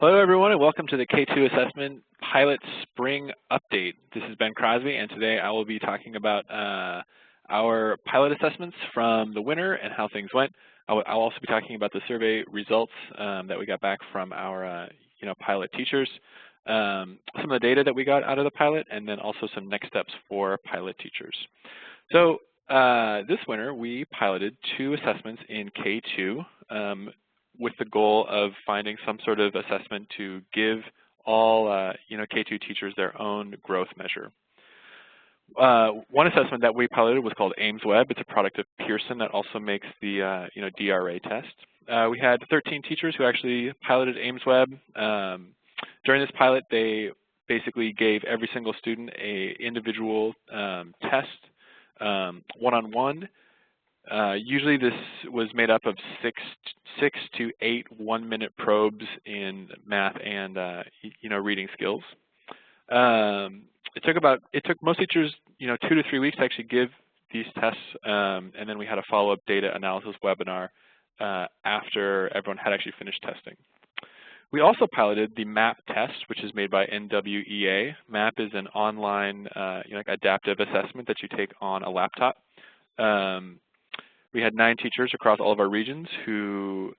Hello, everyone, and welcome to the K2 Assessment Pilot Spring Update. This is Ben Crosby, and today I will be talking about our pilot assessments from the winter and how things went. I'll also be talking about the survey results that we got back from our pilot teachers, some of the data that we got out of the pilot, and then also some next steps for pilot teachers. So this winter, we piloted 2 assessments in K2. With the goal of finding some sort of assessment to give all K2 teachers their own growth measure. One assessment that we piloted was called AIMSweb. It's a product of Pearson that also makes the DRA test. We had 13 teachers who actually piloted AIMSweb. During this pilot, they basically gave every single student an individual test, one-on-one. Usually this was made up of 6 to 8 one-minute probes in math and reading skills. It took most teachers 2 to 3 weeks to actually give these tests, and then we had a follow-up data analysis webinar after everyone had actually finished testing. We also piloted the MAP test, which is made by NWEA. MAP is an online adaptive assessment that you take on a laptop. We had 9 teachers across all of our regions who,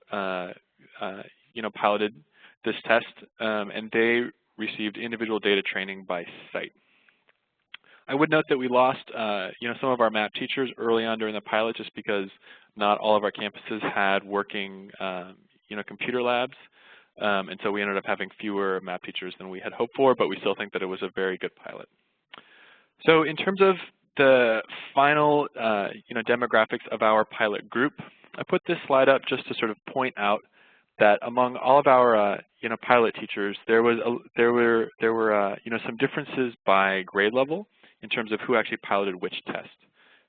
piloted this test, and they received individual data training by site. I would note that we lost, some of our MAP teachers early on during the pilot just because not all of our campuses had working, computer labs, and so we ended up having fewer MAP teachers than we had hoped for, but we still think that it was a very good pilot. So in terms of the final, demographics of our pilot group, I put this slide up just to sort of point out that among all of our, pilot teachers, there were some differences by grade level in terms of who actually piloted which test.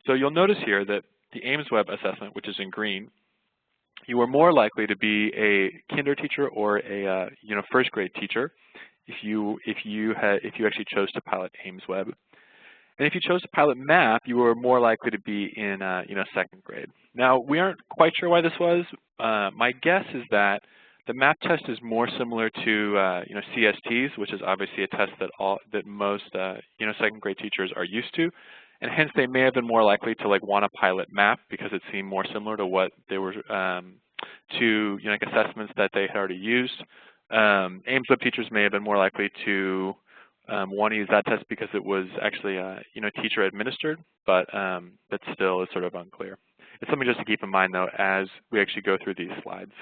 So you'll notice here that the AIMSweb assessment, which is in green, you were more likely to be a kinder teacher or a, first grade teacher if you actually chose to pilot AIMSweb. And if you chose to pilot MAP, you were more likely to be in, second grade. Now, we aren't quite sure why this was. My guess is that the MAP test is more similar to, CSTs, which is obviously a test that most, second grade teachers are used to, and hence they may have been more likely to want to pilot MAP because it seemed more similar to what they were assessments that they had already used. AIMSweb teachers may have been more likely to want to use that test because it was actually, teacher administered, but that still is sort of unclear. It's something just to keep in mind, though, as we actually go through these slides.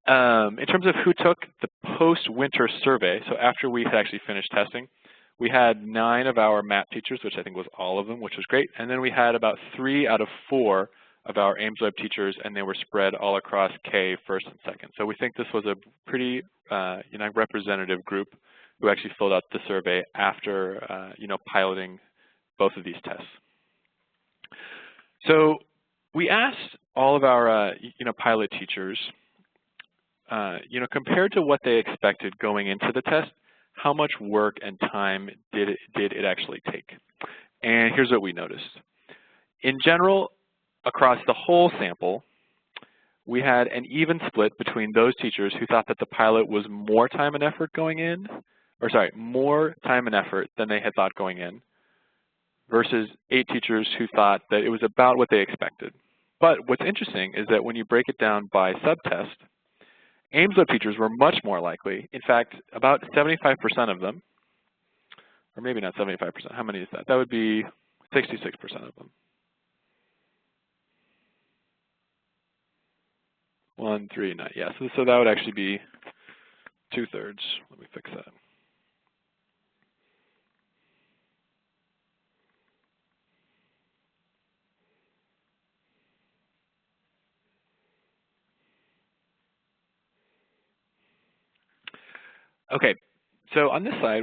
In terms of who took the post-winter survey, so after we had actually finished testing, we had 9 of our MAP teachers, which I think was all of them, which was great, and then we had about 3 out of 4 of our AIMSweb teachers, and they were spread all across K, first and second. So we think this was a pretty, representative group who actually filled out the survey after, piloting both of these tests. So we asked all of our, pilot teachers, compared to what they expected going into the test, how much work and time did it actually take? And here's what we noticed. In general, across the whole sample, we had an even split between those teachers who thought that the pilot was more time and effort going in, more time and effort than they had thought going in, versus 8 teachers who thought that it was about what they expected. But what's interesting is that when you break it down by subtest, AIMSweb teachers were much more likely. In fact, about 75% of them, or maybe not 75%, how many is that? That would be 66% of them. 1, 3, 9, yeah, so that would actually be 2/3. Let me fix that. Okay, so on this slide,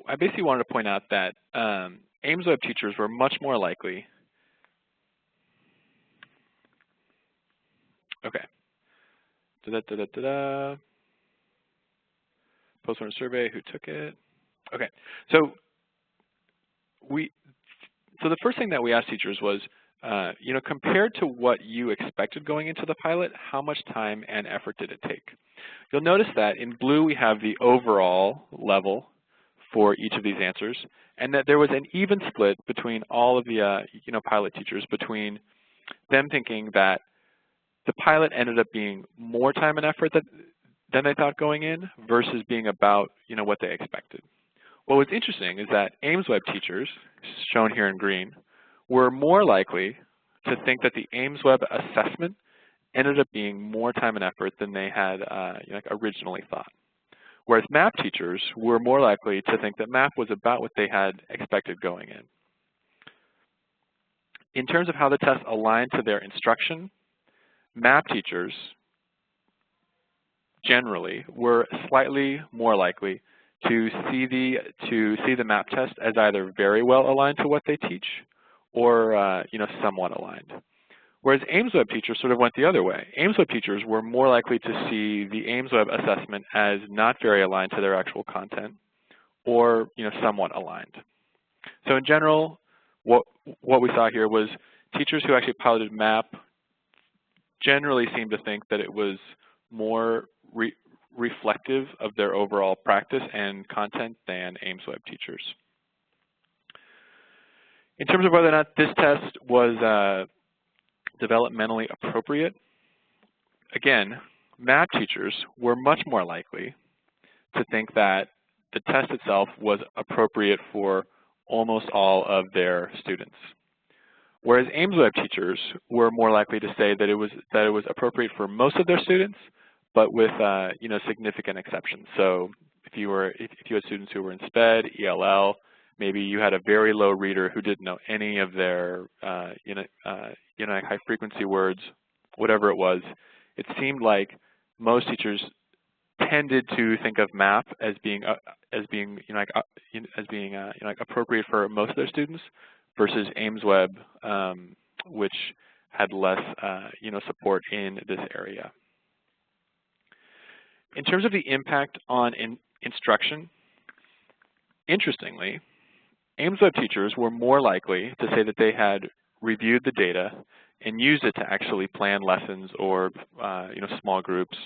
I basically wanted to point out that AIMSweb teachers were much more likely. Okay. Post-winter survey, who took it? Okay, so the first thing that we asked teachers was, compared to what you expected going into the pilot, how much time and effort did it take? You'll notice that in blue we have the overall level for each of these answers, and that there was an even split between all of the pilot teachers, between them thinking that the pilot ended up being more time and effort than they thought going in versus being about what they expected. What was interesting is that Ames Web teachers, shown here in green, were more likely to think that the Ames Web assessment ended up being more time and effort than they had originally thought. Whereas MAP teachers were more likely to think that MAP was about what they had expected going in. In terms of how the test aligned to their instruction, MAP teachers generally were slightly more likely to see the MAP test as either very well aligned to what they teach or somewhat aligned. Whereas Ames Web teachers sort of went the other way. Ames Web teachers were more likely to see the Ames Web assessment as not very aligned to their actual content or somewhat aligned. So in general, what we saw here was teachers who actually piloted MAP generally seemed to think that it was more reflective of their overall practice and content than Ames Web teachers. In terms of whether or not this test was developmentally appropriate, again, MAP teachers were much more likely to think that the test itself was appropriate for almost all of their students. Whereas Ames Web teachers were more likely to say that it was appropriate for most of their students, but with significant exceptions. So if you had students who were in SPED, ELL, maybe you had a very low reader who didn't know any of their high frequency words, whatever it was, it seemed like most teachers tended to think of MAP as being appropriate for most of their students, versus Ames Web, which had less support in this area. In terms of the impact on instruction, interestingly, Ames Web teachers were more likely to say that they had reviewed the data and used it to actually plan lessons or small groups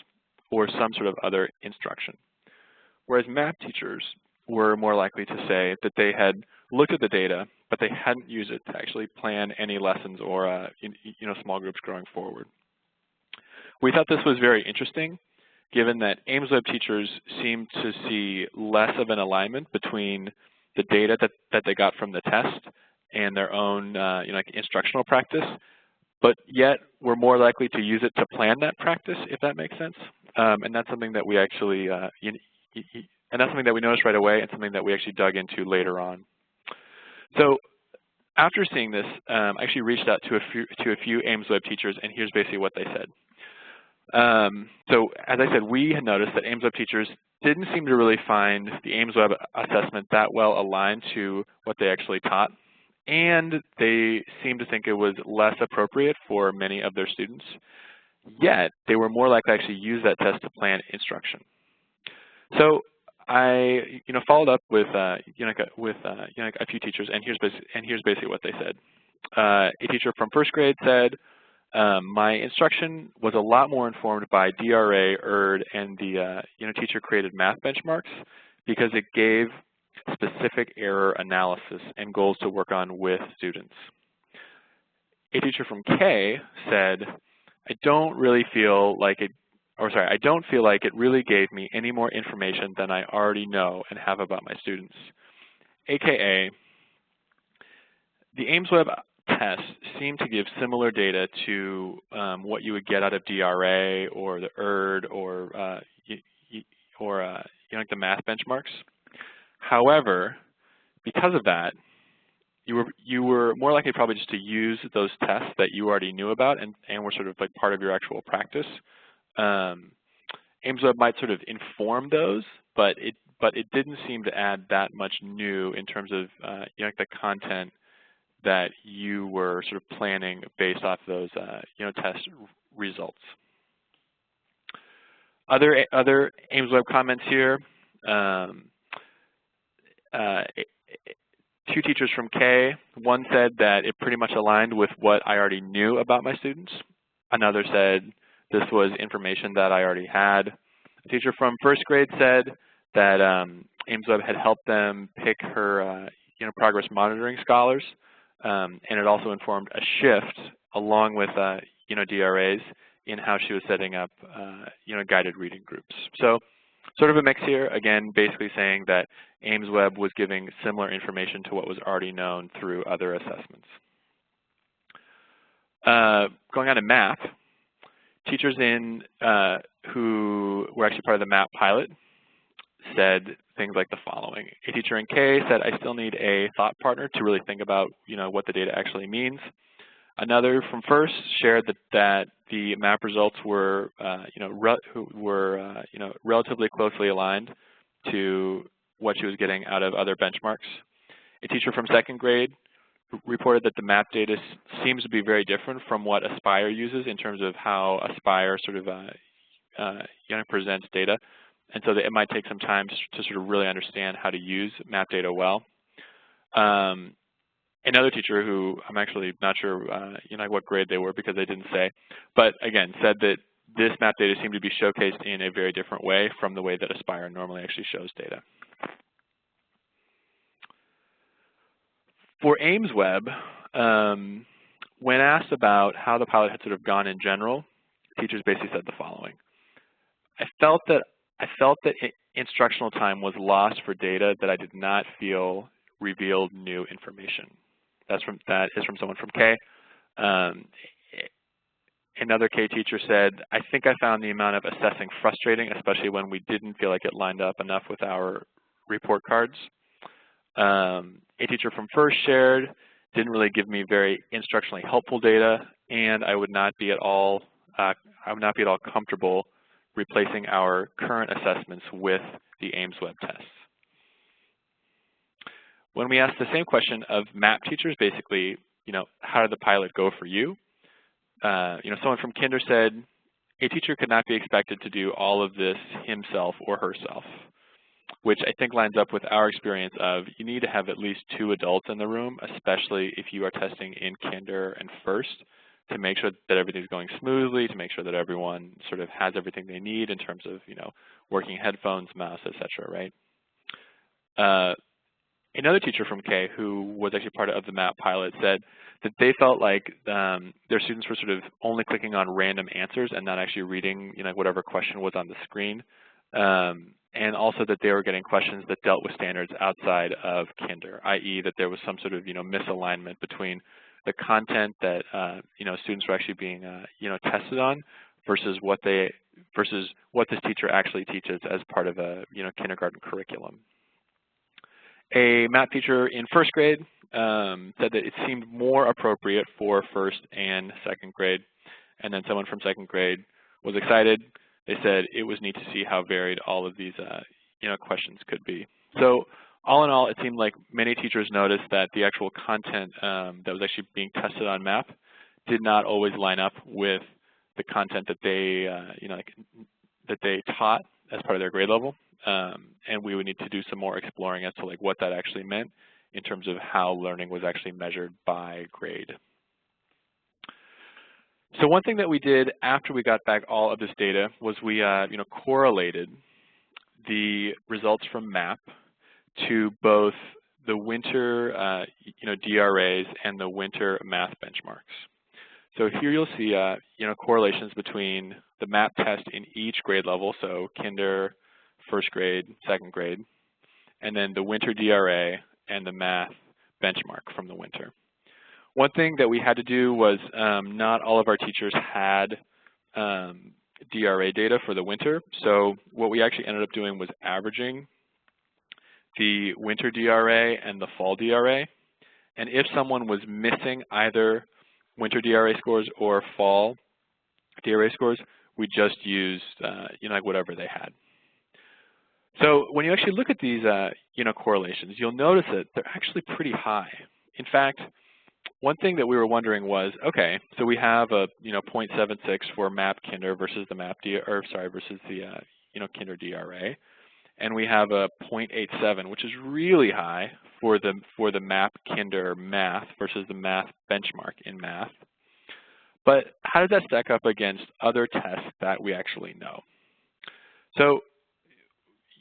or some sort of other instruction. Whereas MAP teachers were more likely to say that they had looked at the data, but they hadn't used it to actually plan any lessons or small groups going forward. We thought this was very interesting, given that Ames Web teachers seemed to see less of an alignment between the data that they got from the test and their own instructional practice, but yet were more likely to use it to plan that practice, if that makes sense. And that's something that we actually and that's something that we noticed right away and something that we actually dug into later on. So after seeing this, I actually reached out to a few Ames Web teachers, and here's basically what they said. So as I said, we had noticed that Ames Web teachers didn't seem to really find the Ames Web assessment that well aligned to what they actually taught, and they seemed to think it was less appropriate for many of their students. Yet they were more likely to actually use that test to plan instruction. So I followed up with a few teachers, and here's basically what they said. A teacher from first grade said, my instruction was a lot more informed by DRA, ERD, and the teacher-created math benchmarks because it gave specific error analysis and goals to work on with students. A teacher from K said, I don't feel like it really gave me any more information than I already know and have about my students. AKA, the Ames Web test seemed to give similar data to what you would get out of DRA or the ERD or the math benchmarks. However, because of that, you were more likely probably just to use those tests that you already knew about and were sort of like part of your actual practice. Ames Web might sort of inform those, but it didn't seem to add that much new in terms of the content that you were sort of planning based off those test results. Other Ames Web comments here. 2 teachers from K, one said that it pretty much aligned with what I already knew about my students. Another said this was information that I already had. A teacher from 1st grade said that AIMSweb had helped them pick her progress monitoring scholars, and it also informed a shift along with DRAs in how she was setting up guided reading groups. So sort of a mix here, again, basically saying that AIMSweb was giving similar information to what was already known through other assessments. Going on to MAP, teachers who were actually part of the MAP pilot said things like the following. A teacher in K said, I still need a thought partner to really think about what the data actually means. Another from FIRST shared that the MAP results were relatively closely aligned to what she was getting out of other benchmarks. A teacher from 2nd grade reported that the MAP data seems to be very different from what Aspire uses in terms of how Aspire sort of presents data, and so that it might take some time to sort of really understand how to use MAP data well. Another teacher who I'm actually not sure what grade they were because they didn't say, but again said that this MAP data seemed to be showcased in a very different way from the way that Aspire normally actually shows data. For AIMSweb, when asked about how the pilot had sort of gone in general, teachers basically said the following. I felt that instructional time was lost for data that I did not feel revealed new information. That is from someone from K. Another K teacher said, I think I found the amount of assessing frustrating, especially when we didn't feel like it lined up enough with our report cards. A teacher from FIRST shared, didn't really give me very instructionally helpful data, and I would not be at all comfortable replacing our current assessments with the AIMSweb tests. When we asked the same question of MAP teachers, basically, how did the pilot go for you? Someone from Kinder said, a teacher could not be expected to do all of this himself or herself, which I think lines up with our experience of you need to have at least 2 adults in the room, especially if you are testing in Kinder and FIRST, to make sure that everything's going smoothly, to make sure that everyone sort of has everything they need in terms of, working headphones, mouse, etc., right? Another teacher from K who was actually part of the MAP pilot said that they felt like their students were sort of only clicking on random answers and not actually reading, whatever question was on the screen. And also that they were getting questions that dealt with standards outside of Kinder, i.e. that there was some sort of, misalignment between the content that, students were actually being, tested on versus what this teacher actually teaches as part of a, kindergarten curriculum. A MAP teacher in 1st grade said that it seemed more appropriate for 1st and 2nd grade, and then someone from 2nd grade was excited. They said it was neat to see how varied all of these questions could be. So all in all, it seemed like many teachers noticed that the actual content that was actually being tested on MAP did not always line up with the content that they that they taught as part of their grade level. And we would need to do some more exploring as to what that actually meant in terms of how learning was actually measured by grade. So one thing that we did after we got back all of this data was we correlated the results from MAP to both the winter DRAs and the winter math benchmarks. So here you'll see correlations between the MAP test in each grade level, so Kinder, 1st grade, 2nd grade, and then the winter DRA and the math benchmark from the winter. One thing that we had to do was not all of our teachers had DRA data for the winter, so what we actually ended up doing was averaging the winter DRA and the fall DRA, and if someone was missing either winter DRA scores or fall DRA scores, we just used whatever they had. So when you actually look at these correlations, you'll notice that they're actually pretty high. In fact, one thing that we were wondering was, okay, so we have a 0.76 for MAP Kinder versus the versus the Kinder DRA, and we have a 0.87, which is really high for the MAP Kinder math versus the math benchmark in math. But how does that stack up against other tests that we actually know? So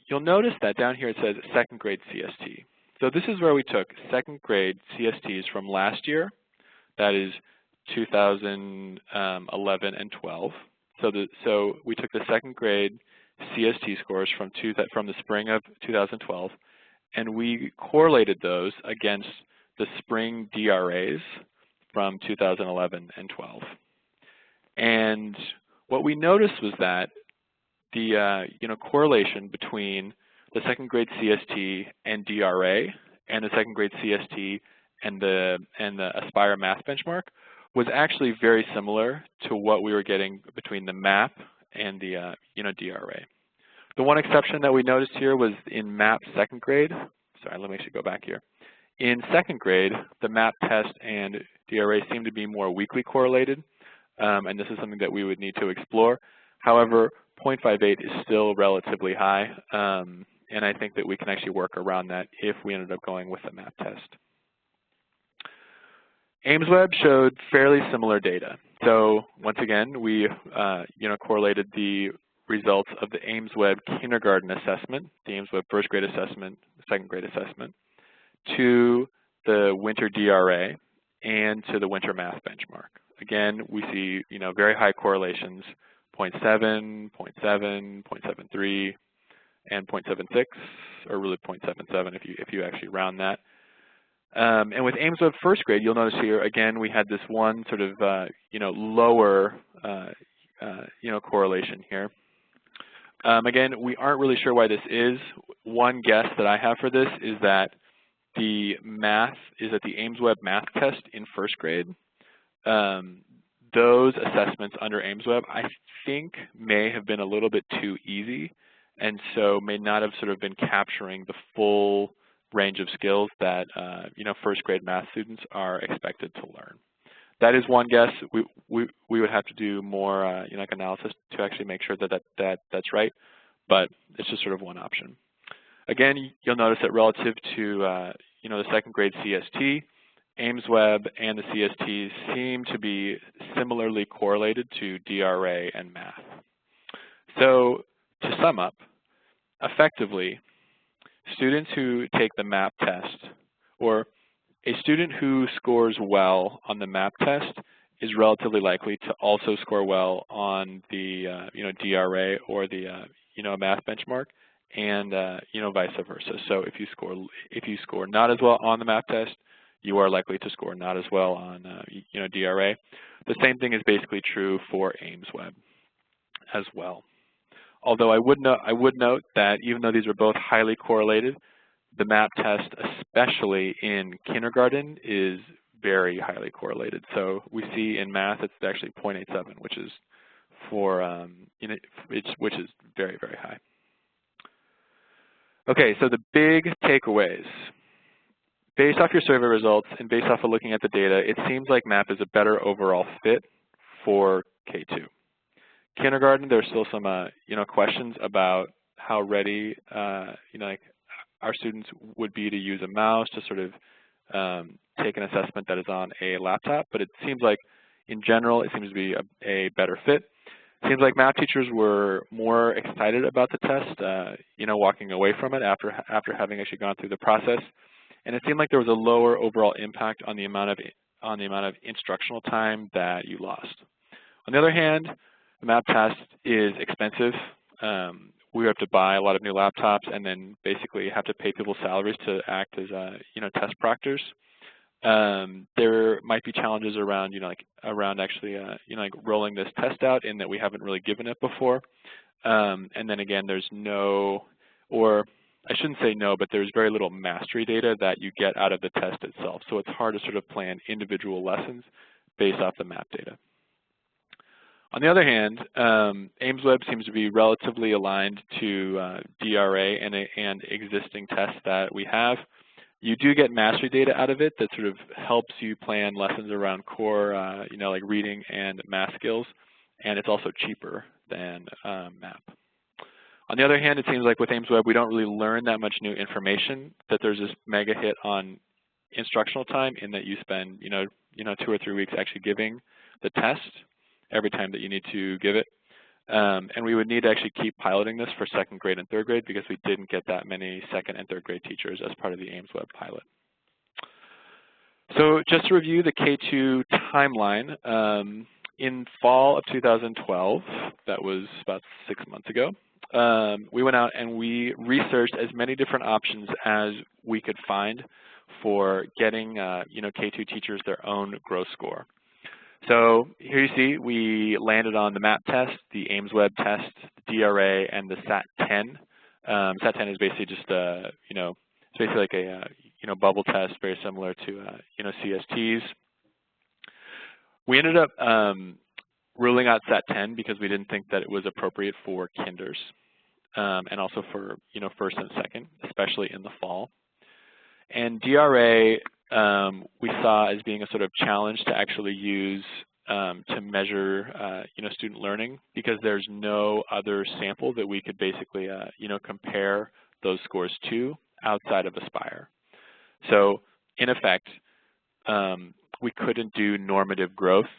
you'll notice that down here it says second grade CST. So this is where we took second grade CSTs from last year, that is 2011 and 12. So we took the second grade CST scores from the spring of 2012, and we correlated those against the spring DRAs from 2011 and 12. And what we noticed was that the correlation between the second grade CST and DRA and the second grade CST and the Aspire math benchmark was actually very similar to what we were getting between the MAP and the DRA. The one exception that we noticed here was in MAP second grade. Sorry, let me actually go back here. In second grade, the MAP test and DRA seem to be more weakly correlated, and this is something that we would need to explore. However, 0.58 is still relatively high, and I think that we can actually work around that if we ended up going with the MAP test. AIMSweb showed fairly similar data. So once again, we correlated the results of the AIMSweb kindergarten assessment, the AIMSweb first grade assessment, second grade assessment, to the winter DRA and to the winter math benchmark. Again, we see very high correlations, 0.7, 0.7, 0.73, and 0.76, or really 0.77 if you actually round that. And with AIMSweb first grade, you'll notice here again we had this one sort of lower correlation here. Again, we aren't really sure why this is. One guess that I have for this is that the AIMSweb math test in first grade, those assessments under AIMSweb, I think may have been a little bit too easy, and so may not have sort of been capturing the full range of skills that first grade math students are expected to learn. That is one guess. We would have to do more analysis to actually make sure that's right, but it's just sort of one option. Again, you'll notice that relative to the second grade CST, AIMSweb and the CSTs seem to be similarly correlated to DRA and math. So to sum up, effectively, students who take the MAP test, or a student who scores well on the MAP test is relatively likely to also score well on the DRA or the math benchmark, and vice versa. So if you score not as well on the MAP test, you are likely to score not as well on DRA. The same thing is basically true for AIMSweb as well. Although I would note that even though these are both highly correlated, the MAP test, especially in kindergarten, is very highly correlated. So we see in math it's actually 0.87, which is which is very, very high. Okay, so the big takeaways. Based off your survey results and based off of looking at the data, it seems like MAP is a better overall fit for K2. Kindergarten, there's still some questions about how ready our students would be to use a mouse to sort of take an assessment that is on a laptop, but it seems like in general it seems to be a better fit. It seems like math teachers were more excited about the test, walking away from it after having actually gone through the process, and it seemed like there was a lower overall impact on the amount of instructional time that you lost. On the other hand, the MAP test is expensive. We have to buy a lot of new laptops and then basically have to pay people's salaries to act as test proctors. There might be challenges around actually rolling this test out in that we haven't really given it before. And then again, there's there's very little mastery data that you get out of the test itself. So it's hard to sort of plan individual lessons based off the MAP data. On the other hand, AIMSweb seems to be relatively aligned to DRA and existing tests that we have. You do get mastery data out of it that sort of helps you plan lessons around core, like reading and math skills, and it's also cheaper than MAP. On the other hand, it seems like with AIMS Web, we don't really learn that much new information, that there's this mega hit on instructional time in that you spend, 2 or 3 weeks actually giving the test every time that you need to give it. And we would need to actually keep piloting this for 2nd grade and 3rd grade because we didn't get that many 2nd and 3rd grade teachers as part of the AIMS Web pilot. So just to review the K2 timeline, in fall of 2012, that was about 6 months ago, we went out and we researched as many different options as we could find for getting K2 teachers their own growth score. So here you see we landed on the MAP test, the AIMS Web test, the DRA, and the SAT-10. SAT-10 is basically just it's basically like a bubble test, very similar to CSTs. We ended up ruling out SAT-10 because we didn't think that it was appropriate for kinders and also for 1st and 2nd, especially in the fall. And DRA we saw as being a sort of challenge to actually use to measure student learning because there's no other sample that we could basically compare those scores to outside of Aspire. So in effect, we couldn't do normative growth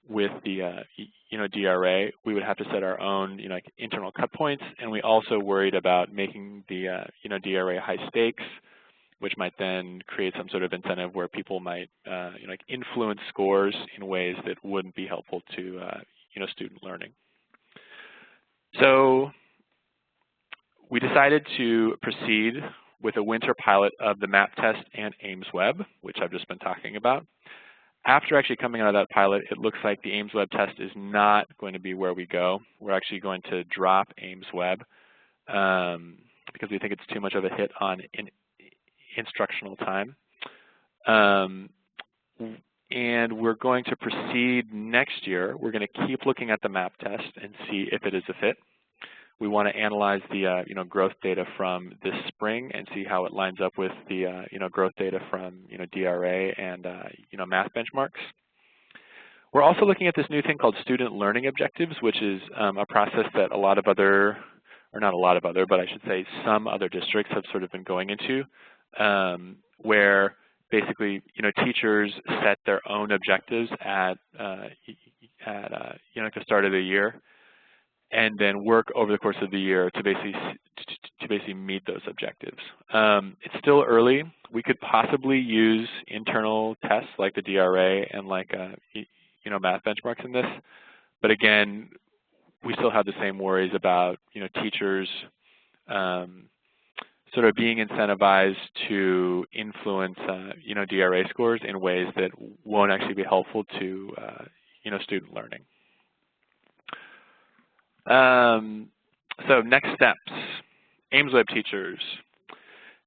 with the DRA. We would have to set our own internal cut points, and we also worried about making the DRA high stakes, which might then create some sort of incentive where people might influence scores in ways that wouldn't be helpful to student learning. So we decided to proceed with a winter pilot of the MAP test and AIMS Web, which I've just been talking about. After actually coming out of that pilot, it looks like the AIMS Web test is not going to be where we go. We're actually going to drop AIMS Web because we think it's too much of a hit on instructional time. And we're going to proceed next year. We're going to keep looking at the MAP test and see if it is a fit. We want to analyze the growth data from this spring and see how it lines up with the growth data from DRA and math benchmarks. We're also looking at this new thing called student learning objectives, which is a process that a lot of other, or not a lot of other, but I should say some other districts have sort of been going into, where basically teachers set their own objectives at the start of the year, and then work over the course of the year to basically meet those objectives. It's still early. We could possibly use internal tests like the DRA and like math benchmarks in this, but again, we still have the same worries about teachers sort of being incentivized to influence DRA scores in ways that won't actually be helpful to student learning. So next steps, AIMS Web teachers.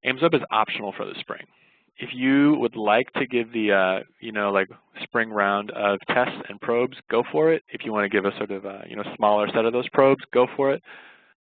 AIMS Web is optional for the spring. If you would like to give the spring round of tests and probes, go for it. If you want to give a sort of smaller set of those probes, go for it.